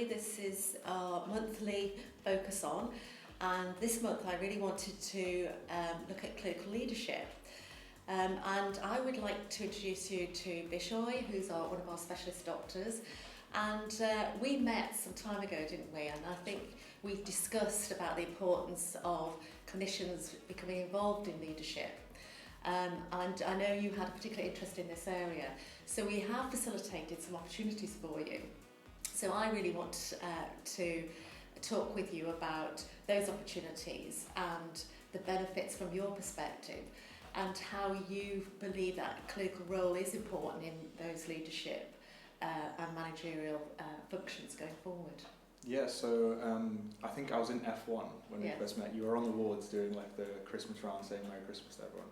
everybody. This is our monthly Focus On, and this month I really wanted to look at clinical leadership. And I would like to introduce you to Bishoy, who's one of our specialist doctors. And we met some time ago, didn't we? And I think we discussed about the importance of clinicians becoming involved in leadership. And I know you had a particular interest in this area. So we have facilitated some opportunities for you. So I really want to talk with you about those opportunities and the benefits from your perspective, and how you believe that clinical role is important in those leadership and managerial functions going forward. Yeah, so I think I was in F1 when we first met. You were on the wards doing like the Christmas round saying Merry Christmas to everyone.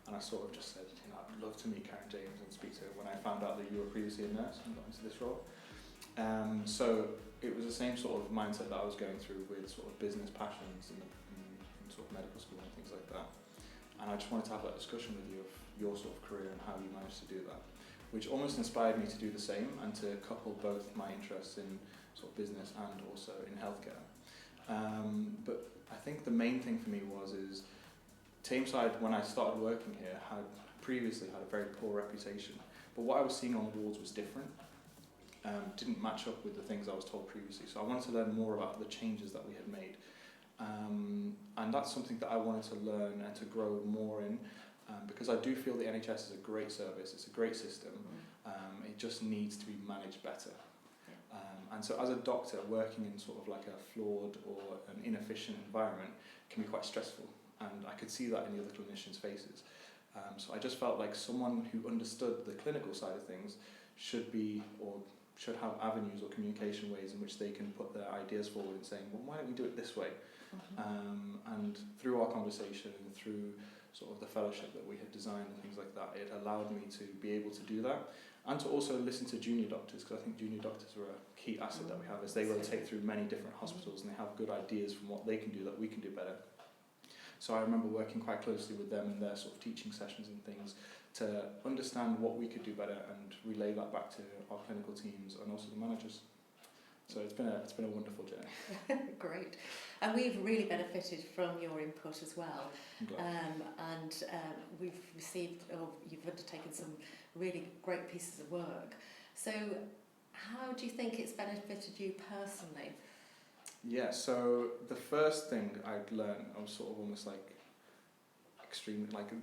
And I sort of just said, I'd love to meet Karen James and speak to her when I found out that you were previously a nurse and got into this role. So it was the same sort of mindset that I was going through with sort of business passions in sort of medical school and things like that. And I just wanted to have that discussion with you of your sort of career and how you managed to do that, which almost inspired me to do the same and to couple both my interests in sort of business and also in healthcare. But I think the main thing for me is Tameside, when I started working here, had previously had a very poor reputation. But what I was seeing on the wards was different. Didn't match up with the things I was told previously. So I wanted to learn more about the changes that we had made. And that's something that I wanted to learn and to grow more in, because I do feel the NHS is a great service, it's a great system, it just needs to be managed better. And so as a doctor, working in sort of like a flawed or an inefficient environment can be quite stressful, and I could see that in the other clinicians' faces. So I just felt like someone who understood the clinical side of things should have avenues or communication ways in which they can put their ideas forward and saying, well, why don't we do it this way? And through our conversation and through sort of the fellowship that we had designed and things like that, it allowed me to be able to do that and to also listen to junior doctors, because I think junior doctors are a key asset that we have, as they rotate through many different hospitals and they have good ideas from what they can do that we can do better. So I remember working quite closely with them in their sort of teaching sessions and things to understand what we could do better and relay that back to our clinical teams and also the managers. So it's been a wonderful journey. Great. And we've really benefited from your input as well. We've received, or you've undertaken some really great pieces of work. So how do you think it's benefited you personally? Yeah, so the first thing I'd learned, I was sort of almost like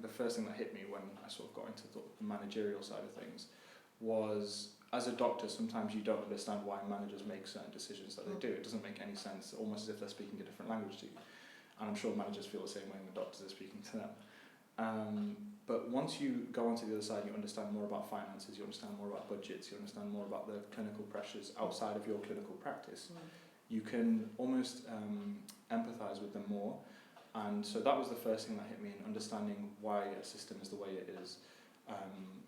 the first thing that hit me when I sort of got into the managerial side of things was, as a doctor, sometimes you don't understand why managers make certain decisions that they do. It doesn't make any sense, almost as if they're speaking a different language to you. And I'm sure managers feel the same way when doctors are speaking to them. But once you go onto the other side, you understand more about finances, you understand more about budgets, you understand more about the clinical pressures outside of your clinical practice. You can almost empathise with them more. And so that was the first thing that hit me, in understanding why a system is the way it is.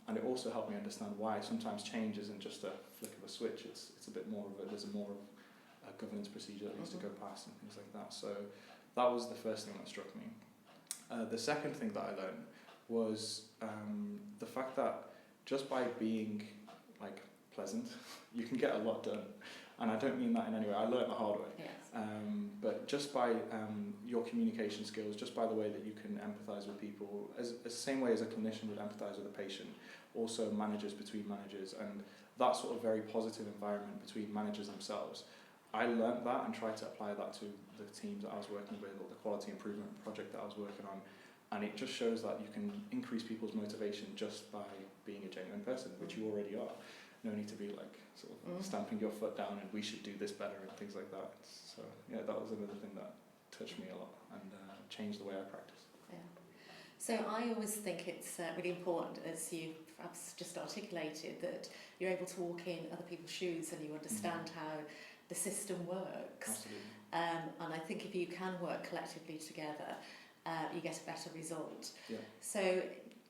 And it also helped me understand why sometimes change isn't just a flick of a switch, it's a bit more of there's more of a governance procedure that needs to go past and things like that. So that was the first thing that struck me. The second thing that I learned was the fact that just by being like pleasant, you can get a lot done. And I don't mean that in any way, I learned the hard way. Yes. But just by your communication skills, just by the way that you can empathise with people, as the same way as a clinician would empathise with a patient, also managers between managers, and that sort of very positive environment between managers themselves. I learnt that and tried to apply that to the teams that I was working with, or the quality improvement project that I was working on, and it just shows that you can increase people's motivation just by being a genuine person, which you already are. No need to be like sort of stamping your foot down and we should do this better and things like that. So yeah, that was another thing that touched me a lot and changed the way I practice. Yeah. So I always think it's really important, as you perhaps just articulated, that you're able to walk in other people's shoes and you understand how the system works. Absolutely. And I think if you can work collectively together, you get a better result. Yeah. So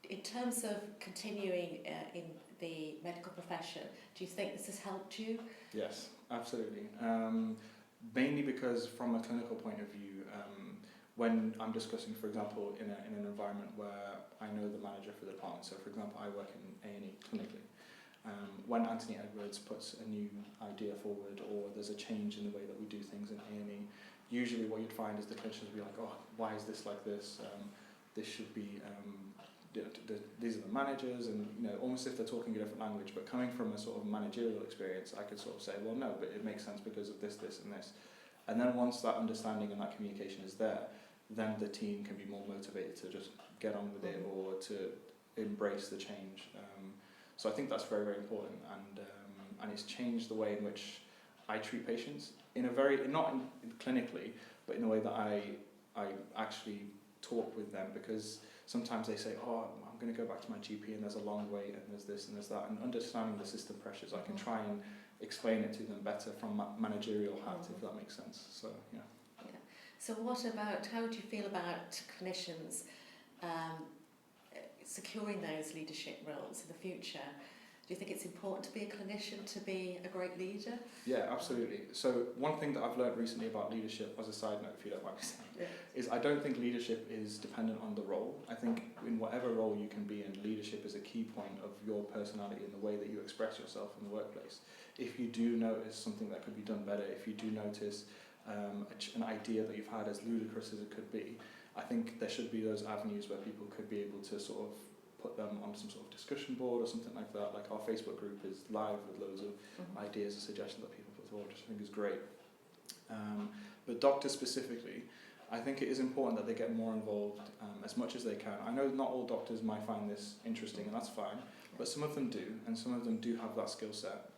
in terms of continuing in the medical profession, do you think this has helped you? Yes, absolutely. Mainly because from a clinical point of view, when I'm discussing, for example, in an environment where I know the manager for the department, so for example, I work in A&E clinically, When Anthony Edwards puts a new idea forward, or there's a change in the way that we do things in A&E, usually what you'd find is the clinicians will be like, oh, why is this like this? This should be, these are the managers, and almost if they're talking a different language. But coming from a sort of managerial experience, I could sort of say, well, no, but it makes sense because of this, this, and this. And then once that understanding and that communication is there, then the team can be more motivated to just get on with it, or to embrace the change. So I think that's very, very important, and it's changed the way in which I treat patients in a very, not clinically, but in a way that I actually talk with them, because sometimes they say, oh, I'm going to go back to my GP and there's a long wait and there's this and there's that, and understanding the system pressures, I can try and explain it to them better from managerial hat, if that makes sense. So, yeah. So what about, how do you feel about clinicians securing those leadership roles in the future? Do you think it's important to be a clinician to be a great leader? Yeah, absolutely. So one thing that I've learned recently about leadership, as a side note, if you don't mind me saying, is I don't think leadership is dependent on the role. I think in whatever role you can be in, leadership is a key point of your personality and the way that you express yourself in the workplace. If you do notice something that could be done better, if you do notice an idea that you've had, as ludicrous as it could be, I think there should be those avenues where people could be able to sort of put them on some sort of discussion board or something like that. Like our Facebook group is live with loads of ideas and suggestions that people put forward, which I think is great. But doctors specifically, I think it is important that they get more involved as much as they can. I know not all doctors might find this interesting, and that's fine, but some of them do, and some of them do have that skill set.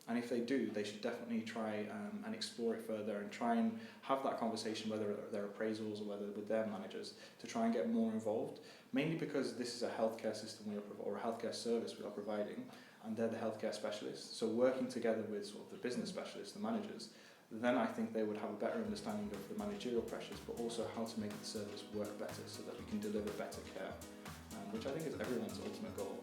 And if they do, they should definitely try and explore it further, and try and have that conversation, whether they're appraisals or whether with their managers, to try and get more involved. Mainly because this is a healthcare system or a healthcare service we are providing, and they're the healthcare specialists. So working together with sort of the business specialists, the managers, then I think they would have a better understanding of the managerial pressures, but also how to make the service work better so that we can deliver better care, which I think is everyone's ultimate goal.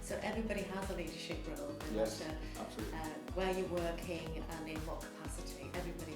So everybody has a leadership role, no yes, matter absolutely. Where you're working and in what capacity. Everybody